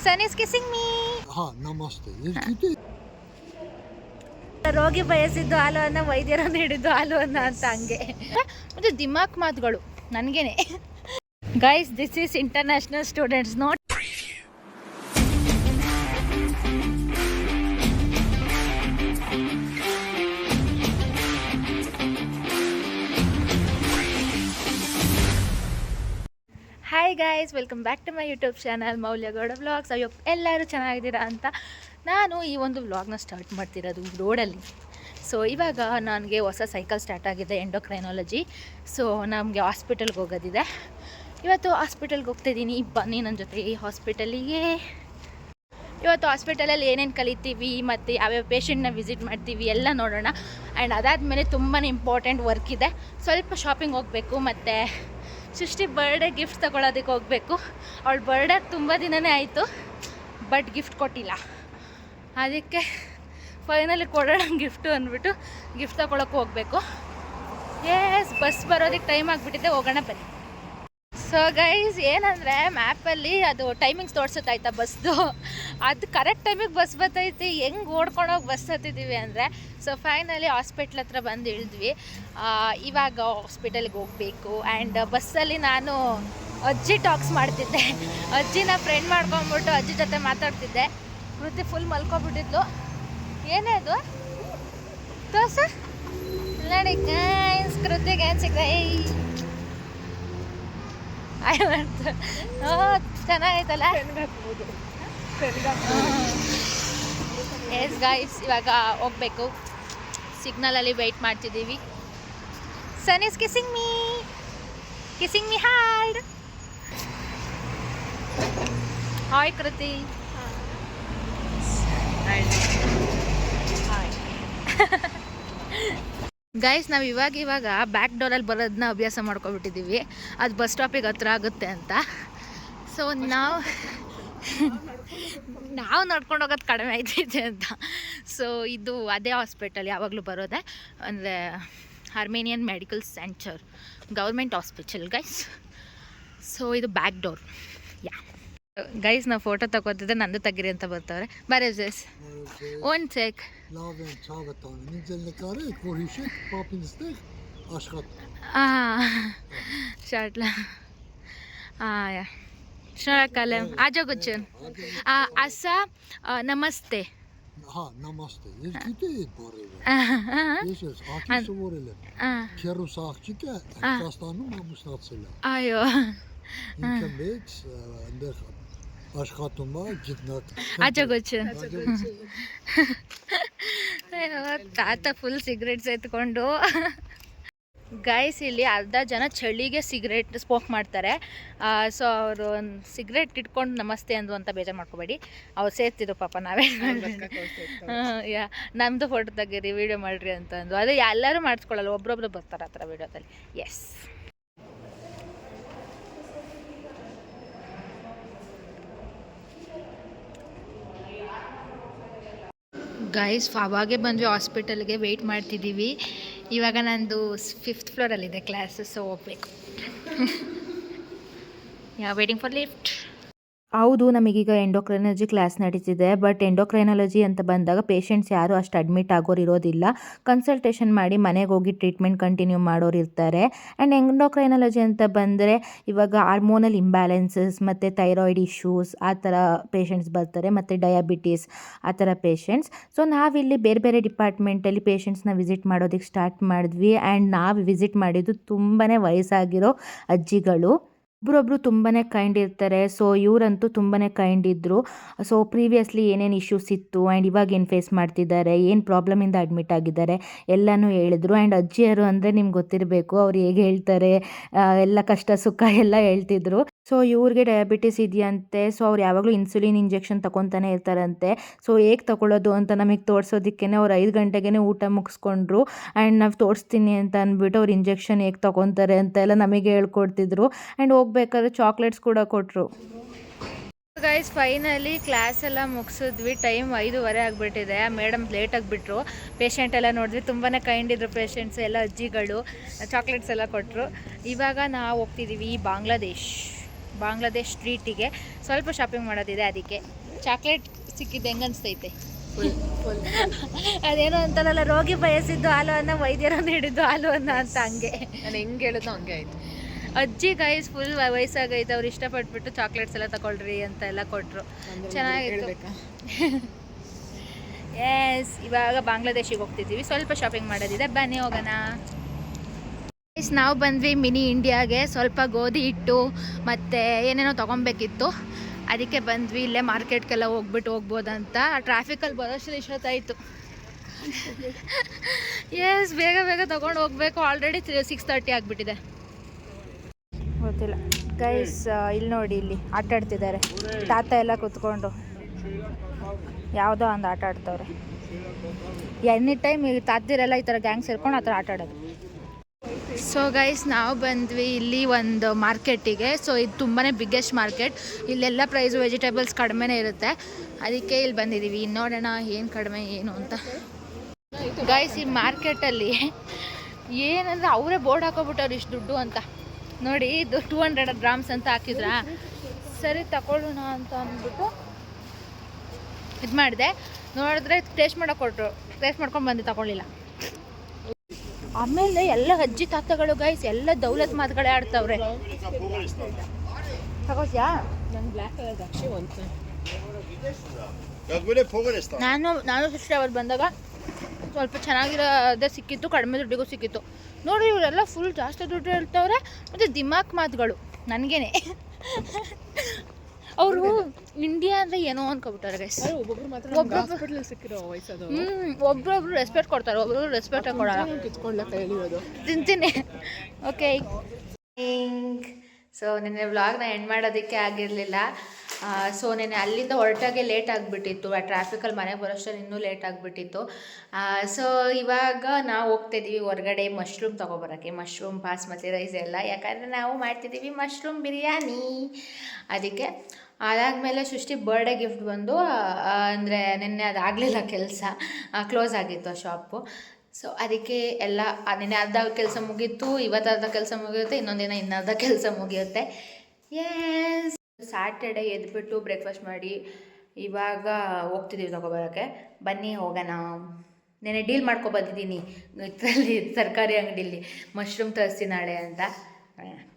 Sun is kissing me. हाँ नमस्ते ರೋಗಿ ಬಯಸಿದ್ದು ಹಾಲು ಅನ್ನ ವೈದ್ಯರು ನೀಡಿದ್ದು ಹಾಲು ಅನ್ನ ಅಂತ ಹಂಗೆ ಮತ್ತೆ ದಿಮಾಕ್ ಮಾತುಗಳು ನನಗೇನೆ. Guys this is international students note. Hi guys, welcome back to my YouTube channel Maulya Gowda vlogs. ಅಯ್ಯೋ ಎಲ್ಲರೂ ಚೆನ್ನಾಗಿದ್ದೀರಾ ಅಂತ ನಾನು ಈ ಒಂದು ವ್ಲಾಗ್ನ ಸ್ಟಾರ್ಟ್ ಮಾಡ್ತಿರೋದು ರೋಡಲ್ಲಿ. ಸೊ ಇವಾಗ ನನಗೆ ಹೊಸ ಸೈಕಲ್ ಸ್ಟಾರ್ಟ್ ಆಗಿದೆ, ಎಂಡೋಕ್ರೈನಾಲಜಿ. ಸೊ ನಮಗೆ ಹಾಸ್ಪಿಟಲ್ಗೆ ಹೋಗೋದಿದೆ. ಇವತ್ತು ಹಾಸ್ಪಿಟಲ್ಗೆ ಹೋಗ್ತಾಯಿದ್ದೀನಿ, ಬನ್ನಿ ನನ್ನ ಜೊತೆ ಈ ಹಾಸ್ಪಿಟಲಿಗೆ. ಇವತ್ತು ಹಾಸ್ಪಿಟಲಲ್ಲಿ ಏನೇನು ಕಲಿತೀವಿ ಮತ್ತು ಯಾವ್ಯಾವ ಪೇಷಂಟ್ನ ವಿಸಿಟ್ ಮಾಡ್ತೀವಿ ಎಲ್ಲ ನೋಡೋಣ. ಆ್ಯಂಡ್ ಅದಾದಮೇಲೆ ತುಂಬಾ ಇಂಪಾರ್ಟೆಂಟ್ ವರ್ಕ್ ಇದೆ, ಸ್ವಲ್ಪ ಶಾಪಿಂಗ್ ಹೋಗಬೇಕು. ಮತ್ತು ಸೃಷ್ಟಿ ಬರ್ಡೇ ಗಿಫ್ಟ್ ತೊಗೊಳೋದಕ್ಕೆ ಹೋಗಬೇಕು. ಅವಳ ಬರ್ಡೇ ತುಂಬ ದಿನವೇ ಆಯಿತು, ಬಟ್ ಗಿಫ್ಟ್ ಕೊಟ್ಟಿಲ್ಲ. ಅದಕ್ಕೆ ಫೈನಲಿ ಕೊಡೋಣ ಗಿಫ್ಟು ಅಂದ್ಬಿಟ್ಟು ಗಿಫ್ಟ್ ತೊಗೊಳಕ್ಕೆ ಹೋಗಬೇಕು. ಎಸ್, ಬಸ್ ಬರೋದಕ್ಕೆ ಟೈಮ್ ಆಗಿಬಿಟ್ಟಿದೆ, ಹೋಗೋಣ ಬನ್ನಿ. ಸೊ ಗೈಸ್, ಏನಂದರೆ ಮ್ಯಾಪಲ್ಲಿ ಅದು ಟೈಮಿಂಗ್ಸ್ ತೋರಿಸುತ್ತಾಯ್ತಾ ಬಸ್ದು, ಅದು ಕರೆಕ್ಟ್ ಟೈಮಿಗೆ ಬಸ್ ಬರ್ತೈತಿ. ಹೆಂಗೆ ಓಡ್ಕೊಂಡೋಗಿ ಬಸ್ ಹತ್ತಿದ್ದೀವಿ ಅಂದರೆ, ಸೊ ಫೈನಲಿ ಹಾಸ್ಪಿಟ್ಲ್ ಹತ್ರ ಬಂದು ಇಳಿದ್ವಿ. ಇವಾಗ ಹಾಸ್ಪಿಟಲ್ಗೆ ಹೋಗಬೇಕು. ಆ್ಯಂಡ್ ಬಸ್ಸಲ್ಲಿ ನಾನು ಅಜ್ಜಿ ಟಾಕ್ಸ್ ಮಾಡ್ತಿದ್ದೆ, ಅಜ್ಜಿನ ಫ್ರೆಂಡ್ ಮಾಡ್ಕೊಂಬಿಟ್ಟು ಅಜ್ಜಿ ಜೊತೆ ಮಾತಾಡ್ತಿದ್ದೆ. ಕೃತಿ ಫುಲ್ ಮಲ್ಕೊಬಿಟ್ಟಿದ್ಲು. ಏನೇ ಅದು ತೋರ್ಸ ನೋಡಿ ಗೈಸ್, ಕೃತಿಗೆ ಏನು ಸಿಗ್ದೆ ಚೆನ್ನಾಗೈತಲ್ಲ. ಎಸ್ ಗೈಸ್, ಇವಾಗ ಹೋಗ್ಬೇಕು. ಸಿಗ್ನಲಲ್ಲಿ ವೆಯ್ಟ್ ಮಾಡ್ತಿದ್ದೀವಿ. Sun is kissing me hard. Hi Kruthi. Guys, ನಾವು ಇವಾಗ ಬ್ಯಾಕ್ ಡೋರಲ್ಲಿ ಬರೋದನ್ನ ಅಭ್ಯಾಸ ಮಾಡ್ಕೊಬಿಟ್ಟಿದ್ದೀವಿ. ಅದು ಬಸ್ ಸ್ಟಾಪಿಗೆ ಹತ್ರ ಆಗುತ್ತೆ ಅಂತ. ಸೊ ನಾವು ನಡ್ಕೊಂಡು ಹೋಗೋದು ಕಡಿಮೆ ಆಯ್ತೈತೆ ಅಂತ. ಸೊ ಇದು ಅದೇ ಹಾಸ್ಪಿಟಲ್ ಯಾವಾಗಲೂ ಬರೋದೆ, ಅಂದರೆ Armenian medical centre government hospital guys. So ಇದು ಬ್ಯಾಕ್ ಡೋರ್. ಯಾ ಗೈಸ್, ನಾವು ಫೋಟೋ ತಗೋತಿದ್ದೆ, ನಂದು ತೆಗಿರಿ ಅಂತ ಬರ್ತಾವ್ರೆ. ಬರೇ ಜಸ್ ಒಂದು ಸೆಕ್. ಶಾರ್ಟ್ಲ ಯಾ ಶರಕಾಲೆ ಆಜೋ ಗುಚ್ಚನ್ ಅಸ ನಮಸ್ತೆ. हाँ नमस्ते ಅಯ್ಯೋ ಆಚೆ ಗೊಚ್ಚು. ತಾತ ಫುಲ್ ಸಿಗರೇಟ್ಸ್ ಎತ್ಕೊಂಡು. ಗೈಸ್, ಇಲ್ಲಿ ಅರ್ಧ ಜನ ಚಳಿಗೆ ಸಿಗರೇಟ್ ಸ್ಮೋಕ್ ಮಾಡ್ತಾರೆ. ಸೊ ಅವರು ಒಂದು ಸಿಗರೇಟ್ ಇಟ್ಕೊಂಡು ನಮಸ್ತೆ ಅಂದು ಅಂತ ಬೇಜಾರು ಮಾಡ್ಕೋಬೇಡಿ. ಅವ್ರು ಸೇರ್ತಿದ್ರು ಪಾಪ, ನಾವೇ ಯಾ ನಮ್ಮದು ಫೋಟೋ ತೆಗೀರಿ, ವೀಡಿಯೋ ಮಾಡಿರಿ ಅಂತ ಅಂದು. ಅದೇ ಎಲ್ಲರೂ ಮಾಡಿಸ್ಕೊಳ್ಳಲ್ಲ, ಒಬ್ರೊಬ್ರು ಬರ್ತಾರೆ ಆ ಥರ ವೀಡಿಯೋದಲ್ಲಿ. ಎಸ್ ಗೈಸ್, ಅವಾಗೇ ಬಂದ್ವಿ ಹಾಸ್ಪಿಟಲ್ಗೆ, ವೆಯ್ಟ್ ಮಾಡ್ತಿದ್ದೀವಿ. ಇವಾಗ ನಂದು 5th ಫ್ಲೋರಲ್ಲಿದೆ ಕ್ಲಾಸ್, ಸೊ ಹೋಗ್ಬೇಕು. Waiting for lift. ಹೌದು, ನಮಗೀಗ ಎಂಡೋಕ್ರೈನಾಲಜಿ ಕ್ಲಾಸ್ ನಡೀತಿದೆ. ಬಟ್ ಎಂಡೋಕ್ರೈನಾಲಜಿ ಅಂತ ಬಂದಾಗ ಪೇಷಂಟ್ಸ್ ಯಾರು ಅಷ್ಟು ಅಡ್ಮಿಟ್ ಆಗೋರು ಇರೋದಿಲ್ಲ. ಕನ್ಸಲ್ಟೇಷನ್ ಮಾಡಿ ಮನೆಗೆ ಹೋಗಿ ಟ್ರೀಟ್ಮೆಂಟ್ ಕಂಟಿನ್ಯೂ ಮಾಡೋರು ಇರ್ತಾರೆ. ಆ್ಯಂಡ್ ಎಂಡೋಕ್ರೈನಾಲಜಿ ಅಂತ ಬಂದರೆ ಇವಾಗ ಹಾರ್ಮೋನಲ್ ಇಂಬ್ಯಾಲೆನ್ಸಸ್ ಮತ್ತು ಥೈರಾಯ್ಡ್ ಇಶ್ಯೂಸ್ ಆ ಥರ ಪೇಷಂಟ್ಸ್ ಬರ್ತಾರೆ, ಮತ್ತು ಡಯಾಬಿಟೀಸ್ ಆ ಥರ ಪೇಷಂಟ್ಸ್. ಸೊ ನಾವಿಲ್ಲಿ ಬೇರೆ ಬೇರೆ ಡಿಪಾರ್ಟ್ಮೆಂಟಲ್ಲಿ ಪೇಷಂಟ್ಸ್ನ ವಿಸಿಟ್ ಮಾಡೋದಕ್ಕೆ ಸ್ಟಾರ್ಟ್ ಮಾಡಿದ್ವಿ. ಆ್ಯಂಡ್ ನಾವು ವಿಸಿಟ್ ಮಾಡಿದ್ದು ತುಂಬಾ ವಯಸ್ಸಾಗಿರೋ ಅಜ್ಜಿಗಳು. ಒಬ್ಬರೊಬ್ಬರು ತುಂಬಾ ಕೈಂಡ್ ಇರ್ತಾರೆ. ಸೊ ಇವರಂತೂ ತುಂಬಾ ಕೈಂಡ್ ಇದ್ದರು. ಸೊ ಪ್ರೀವಿಯಸ್ಲಿ ಏನೇನು ಇಶ್ಯೂಸ್ ಇತ್ತು ಆ್ಯಂಡ್ ಇವಾಗ ಏನು ಫೇಸ್ ಮಾಡ್ತಿದ್ದಾರೆ, ಏನು ಪ್ರಾಬ್ಲಮಿಂದ ಅಡ್ಮಿಟ್ ಆಗಿದ್ದಾರೆ ಎಲ್ಲನೂ ಹೇಳಿದ್ರು. ಆ್ಯಂಡ್ ಅಜ್ಜಿಯರು ಅಂದರೆ ನಿಮ್ಗೆ ಗೊತ್ತಿರಬೇಕು, ಅವ್ರು ಹೇಗೆ ಹೇಳ್ತಾರೆ, ಎಲ್ಲ ಕಷ್ಟ ಸುಖ ಎಲ್ಲ ಹೇಳ್ತಿದ್ರು. ಸೊ ಇವ್ರಿಗೆ ಡಯಾಬಿಟಿಸ್ ಇದೆಯಂತೆ. ಸೊ ಅವ್ರು ಯಾವಾಗಲೂ ಇನ್ಸುಲಿನ್ ಇಂಜೆಕ್ಷನ್ ತಗೊತಾನೆ ಇರ್ತಾರಂತೆ. ಸೊ ಹೇಗೆ ತಗೊಳ್ಳೋದು ಅಂತ ನಮಗೆ ತೋರಿಸೋದಕ್ಕೇ ಅವ್ರು 5 ಗಂಟೆಗೆ ಊಟ ಮುಗಿಸ್ಕೊಂಡ್ರು. ಆ್ಯಂಡ್ ನಾವು ತೋರಿಸ್ತೀನಿ ಅಂತ ಅಂದ್ಬಿಟ್ಟು ಅವ್ರು ಇಂಜೆಕ್ಷನ್ ಹೇಗೆ ತಗೊತಾರೆ ಅಂತ ಎಲ್ಲ ನಮಗೆ ಹೇಳ್ಕೊಡ್ತಿದ್ರು. ಆ್ಯಂಡ್ ಹೋಗ್ಬೇಕಾದ್ರೆ ಚಾಕ್ಲೇಟ್ಸ್ ಕೂಡ ಕೊಟ್ಟರು. ಗೈಸ್, ಫೈನಲಿ ಕ್ಲಾಸ್ ಎಲ್ಲ ಮುಗಿಸಿದ್ವಿ. ಟೈಮ್ 5:30 ಆಗಿಬಿಟ್ಟಿದೆ. Madam late ಆಗಿಬಿಟ್ರು. ಪೇಷಂಟ್ ಎಲ್ಲ ನೋಡಿದ್ವಿ, ತುಂಬಾ ಕೈಂಡ್ ಇದ್ರು ಪೇಷಂಟ್ಸ್ ಎಲ್ಲ. ಅಜ್ಜಿಗಳು ಚಾಕ್ಲೇಟ್ಸ್ ಎಲ್ಲ ಕೊಟ್ಟರು. ಇವಾಗ ನಾವು ಹೋಗ್ತಿದ್ದೀವಿ ಬಾಂಗ್ಲಾದೇಶ್. ಬಾಂಗ್ಲಾದೇಶ್ ಸ್ಟ್ರೀಟಿಗೆ ಸ್ವಲ್ಪ ಶಾಪಿಂಗ್ ಮಾಡೋದಿದೆ. ಅದಕ್ಕೆ ಚಾಕ್ಲೇಟ್ ಸಿಕ್ಕಿದ್ದು ಹೆಂಗೆ ಅನಿಸ್ತೈತೆ? ಅದೇನೋ ಅಂತಾರಲ್ಲ, ರೋಗಿ ಬಯಸಿದ್ದು ಹಾಲು ಅನ್ನ ವೈದ್ಯರನ್ನು ಹಿಡಿದು ಹಾಲು ಅನ್ನ ಅಂತ, ಹಂಗೆ ನಾನು ಹೆಂಗೆ ಹೇಳಿದ್ನೋ ಹಂಗೆ ಆಯಿತು. ಅಜ್ಜಿ ಗೈಸ್ ಫುಲ್ ವಯಸ್ಸಾಗೈತೆ, ಅವ್ರು ಇಷ್ಟಪಟ್ಬಿಟ್ಟು ಚಾಕ್ಲೇಟ್ಸ್ ಎಲ್ಲ ತಗೊಳ್ರಿ ಅಂತ ಎಲ್ಲ ಕೊಟ್ಟರು. ಚೆನ್ನಾಗಿತ್ತು. ಎಸ್, ಇವಾಗ ಬಾಂಗ್ಲಾದೇಶಿಗೆ ಹೋಗ್ತಿದ್ದೀವಿ, ಸ್ವಲ್ಪ ಶಾಪಿಂಗ್ ಮಾಡೋದಿದೆ, ಬನ್ನಿ ಹೋಗೋಣ. ನಾವು ಬಂದ್ವಿ ಮಿನಿ ಇಂಡಿಯಾಗೆ. ಸ್ವಲ್ಪ ಗೋಧಿ ಹಿಟ್ಟು ಮತ್ತು ಏನೇನೋ ತೊಗೊಬೇಕಿತ್ತು, ಅದಕ್ಕೆ ಬಂದ್ವಿ. ಇಲ್ಲೇ ಮಾರ್ಕೆಟ್ಗೆಲ್ಲ ಹೋಗ್ಬೋದಂತ. ಟ್ರಾಫಿಕಲ್ಲಿ ಬರೋಷ್ಟು ಇಷ್ಟೊತ್ತಾಯಿತು. ಎಸ್, ಬೇಗ ಬೇಗ ತೊಗೊಂಡು ಹೋಗಬೇಕು. ಆಲ್ರೆಡಿ 6:30 ಆಗಿಬಿಟ್ಟಿದೆ. ಗೊತ್ತಿಲ್ಲ ಗೈಸ್, ಇಲ್ಲಿ ನೋಡಿ, ಇಲ್ಲಿ ಆಟ ಆಡ್ತಿದ್ದಾರೆ ತಾತ ಎಲ್ಲ ಕೂತ್ಕೊಂಡು. ಯಾವುದೋ ಒಂದು ಆಟ ಆಡ್ತವ್ರೆ. ಎನಿ ಟೈಮ್ ಈ ತಾತಿರೆಲ್ಲ ಈ ಥರ ಗ್ಯಾಂಗ್ ಸೇರ್ಕೊಂಡು ಆ ಥರ ಆಟ ಆಡೋದು. ಸೊ ಗೈಸ್, ನಾವು ಬಂದ್ವಿ ಇಲ್ಲಿ ಒಂದು ಮಾರ್ಕೆಟಿಗೆ. ಸೊ ಇದು ತುಂಬಾ ಬಿಗ್ಗೆಸ್ಟ್ ಮಾರ್ಕೆಟ್. ಇಲ್ಲೆಲ್ಲ ಪ್ರೈಸು ವೆಜಿಟೇಬಲ್ಸ್ ಕಡಿಮೆನೇ ಇರುತ್ತೆ, ಅದಕ್ಕೆ ಇಲ್ಲಿ ಬಂದಿದ್ದೀವಿ. ನೋಡೋಣ ಏನು ಕಡಿಮೆ ಏನು ಅಂತ. ಗೈಸ್, ಈ ಮಾರ್ಕೆಟಲ್ಲಿ ಏನಂದರೆ ಅವರೇ ಬೋರ್ಡ್ ಹಾಕೋಬಿಟ್ಟವ್ರು ಇಷ್ಟು ದುಡ್ಡು ಅಂತ. ನೋಡಿ, ಇದು 200 ಗ್ರಾಮ್ಸ್ ಅಂತ ಹಾಕಿದ್ರಾ, ಸರಿ ತಗೊಳ್ಳೋಣ ಅಂತ ಅಂದ್ಬಿಟ್ಟು ಇದು ಮಾಡಿದೆ. ನೋಡಿದ್ರೆ ಟೇಸ್ಟ್ ಮಾಡೋಕೆ ಕೊಟ್ಟರು, ಟೇಸ್ಟ್ ಮಾಡ್ಕೊಂಡು ಬಂದು ತಗೊಳ್ಳಿಲ್ಲ. ಆಮೇಲೆ ಎಲ್ಲ ಅಜ್ಜಿ ತಾತಗಳು ಗೈಸ್ ಎಲ್ಲ ದೌಲತ್ ಮಾತುಗಳೇ ಆಡ್ತವ್ರೆ. ತಗೋಸ್ಯಾ? ನಂಗೆ ಬ್ಲ್ಯಾಕ್ ಕಲರ್ ಅಕ್ಷಿ ಒಂದು ನಾನು ಸಿಸ್ಟರ್ ಅವ್ರು ಬಂದಾಗ ಸ್ವಲ್ಪ ಚೆನ್ನಾಗಿರೋದೇ ಸಿಕ್ಕಿತ್ತು, ಕಡಿಮೆ ದುಡ್ಡಿಗೂ ಸಿಕ್ಕಿತ್ತು. ನೋಡಿ, ಇವರೆಲ್ಲ ಫುಲ್ ಜಾಸ್ತಿ ದುಡ್ಡು ಹೇಳ್ತವ್ರೆ. ಮತ್ತು ದಿಮಾಕ್ ಮಾತುಗಳು ನನಗೇನೆ. ಅವರು ಇಂಡಿಯಾ ಅಂದರೆ ಏನೋ ಅನ್ಕೊಬಿಟ್ಟಾರೆ ಗೈಸ್. ಒಬ್ಬೊಬ್ರು ಮಾತ್ರ ಹಾಸ್ಪಿಟಲ್ ಸಿಕ್ಕಿರೋ ವಯಸ್ಸದು. ಒಬ್ರೊಬ್ರು ರೆಸ್ಪೆಕ್ಟ್ ಕೊಡ್ತಾರೆ, ಒಬ್ಬೊಬ್ರು ರೆಸ್ಪೆಕ್ಟ್ ಕೊಡೋಲ್ಲ. ಕಿತ್ಕೊಳ್ಳ ಕೈಲಿರೋದು ತಿಂತೀನಿ. ಓಕೆ, ಸೊ ನೆನ್ನೆ ವ್ಲಾಗ್ನ ಎಂಡ್ ಮಾಡೋದಕ್ಕೆ ಆಗಿರಲಿಲ್ಲ. ಸೊ ನೆನ್ನೆ ಅಲ್ಲಿಂದ ಹೊರಟಾಗೆ ಲೇಟ್ ಆಗಿಬಿಟ್ಟಿತ್ತು. ಆ ಟ್ರಾಫಿಕಲ್ಲಿ ಮನೆಗೆ ಬರೋಷ್ಟರಲ್ಲಿ ಇನ್ನೂ ಲೇಟ್ ಆಗಿಬಿಟ್ಟಿತ್ತು. ಸೊ ಇವಾಗ ನಾವು ಹೋಗ್ತಿದ್ದೀವಿ ಹೊರಗಡೆ ಮಶ್ರೂಮ್ ತೊಗೊಬರೋಕ್ಕೆ. ಮಶ್ರೂಮ್ ಬಾಸ್ಮತಿ ರೈಸ್ ಎಲ್ಲ, ಯಾಕಂದರೆ ನಾವು ಮಾಡ್ತಿದ್ದೀವಿ ಮಶ್ರೂಮ್ ಬಿರಿಯಾನಿ. ಅದಕ್ಕೆ ಅದಾದಮೇಲೆ ಸೃಷ್ಟಿ ಬರ್ಡೇ ಗಿಫ್ಟ್ ಬಂದು, ಅಂದರೆ ನಿನ್ನೆ ಅದಾಗಲಿಲ್ಲ, ಕೆಲಸ ಕ್ಲೋಸ್ ಆಗಿತ್ತು ಆ ಶಾಪು. ಸೊ ಅದಕ್ಕೆ ಎಲ್ಲ ನಿನ್ನೆ ಅರ್ಧ ಕೆಲಸ ಮುಗೀತು, ಇವತ್ತು ಅರ್ಧ ಕೆಲಸ ಮುಗಿಯುತ್ತೆ, ಇನ್ನೊಂದಿನ ಇನ್ನರ್ಧ ಕೆಲಸ ಮುಗಿಯುತ್ತೆ. ಎಸ್, ಸ್ಯಾಟರ್ಡೇ ಎದ್ಬಿಟ್ಟು ಬ್ರೇಕ್ಫಾಸ್ಟ್ ಮಾಡಿ ಇವಾಗ ಹೋಗ್ತಿದ್ದೀವಿ ತೊಗೊಬರೋಕ್ಕೆ. ಬನ್ನಿ ಹೋಗೋಣ. ನೆನ್ನೆ ಡೀಲ್ ಮಾಡ್ಕೊಬಂದಿದ್ದೀನಿ ಇದರಲ್ಲಿ, ತರಕಾರಿ ಅಂಗಡಿಲಿ ಮಶ್ರೂಮ್ ತರಿಸ್ತೀನಿ ನಾಳೆ ಅಂತ.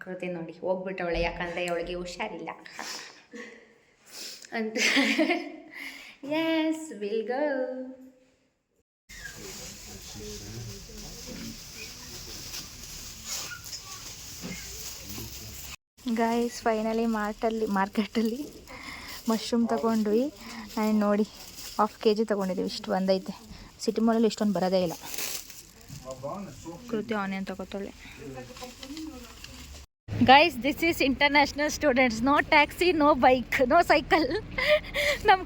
ಕೃತಿ ನೋಡಿ ಹೋಗ್ಬಿಟ್ಟವಳೆ, ಯಾಕಂದರೆ ಅವಳಿಗೆ ಹುಷಾರಿಲ್ಲ ಅಂತ. Yes, will go. Guys, finally ಮಾರ್ಕೆಟಲ್ಲಿ ಮಶ್ರೂಮ್ ತಗೊಂಡ್ವಿ. ಆ್ಯಂಡ್ ನೋಡಿ, 1/2 kg ತೊಗೊಂಡಿದ್ದೀವಿ. ಇಷ್ಟು ಬಂದೈತೆ. ಸಿಟಿ ಮಾಲಲ್ಲಿ ಇಷ್ಟೊಂದು ಬರೋದೇ ಇಲ್ಲ. ಕೃತಿ ಆನಿಯನ್ ತಗೋತಾಳೆ. Guys, this is international students. No taxi, no bike, no cycle. ನಮ್ಮ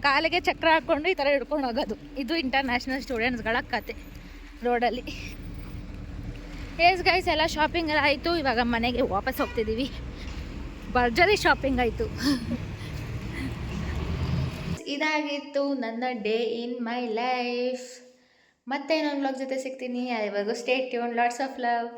ಕಾಲಿಗೆ ಚಕ್ರ ಹಾಕ್ಕೊಂಡು ಈ ಥರ ಹಿಡ್ಕೊಂಡು ಹೋಗೋದು. ಇದು ಇಂಟರ್ನ್ಯಾಷನಲ್ ಸ್ಟೂಡೆಂಟ್ಸ್ಗಳ ಕತೆ ರೋಡಲ್ಲಿ. ಎಸ್ ಗೈಸ್, ಎಲ್ಲ ಶಾಪಿಂಗ್ ಎಲ್ಲ ಆಯಿತು. ಇವಾಗ ಮನೆಗೆ ವಾಪಸ್ ಹೋಗ್ತಿದ್ದೀವಿ. ಭರ್ಜರಿ ಶಾಪಿಂಗ್ ಆಯಿತು. ಇದಾಗಿತ್ತು ನನ್ನ ಡೇ ಇನ್ ಮೈ ಲೈಫ್. ಮತ್ತೆ ಇನ್ನೊಂದು ವ್ಲಾಗ್ ಜೊತೆ ಸಿಗ್ತೀನಿ. ಅಲ್ಲಿವರೆಗೂ stay tune. Lots of love.